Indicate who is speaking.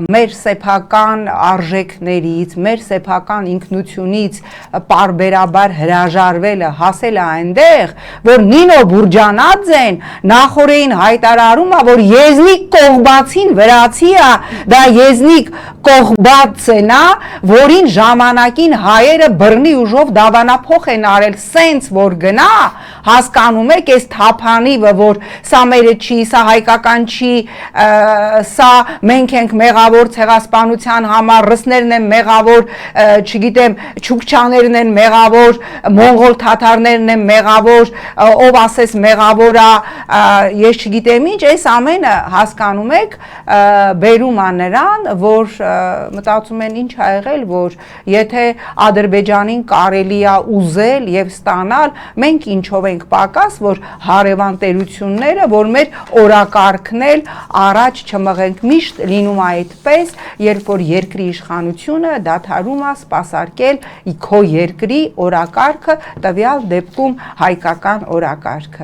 Speaker 1: մեր սեփական արժեքներից, մեր սեփական ինքնությունից պարբերաբար հրաժարվելը հասել է այնտեղ, որ Նինո Բուրջանաձեն նախորդին հայտարարում է, որ եզնիկ կողբացին վրացի է, դա եզնիկ կողբացն է, որին ժամանակին հայերը բռնի ուժով դավանափոխ են արել, սենց որ գնա, հասկանում եք, այս թափանիվը, որ սա մերը չի, սա հայկական չի, սա մենք ենք մեղավոր ցեղասպանության համար, ռուսներն են մեղավոր, չգիտեմ, չուկչաներն են մեղավոր, մոնղոլ թաթարներն են մեղավոր, ով ասես մեղավոր է, ես չգիտեմ ինչ, այս ամենը հասկանում եք, բերում է նրան, որ մտածում են ինչ ա եղել, որ եթե Ադրբեջանին կարելի է ուզել եւ ստանալ, մենք ինչով ենք պակաս, որ հարևան տերությունները, որ մեր օրակարգն էլ առաջ չմղենք, միշտ լինում է այդպես, երբ որ երկրի իշխանությունը դադարում է սպասարկել քո երկրի օրակարգը, տվյալ դեպքում հայկական օրակարգը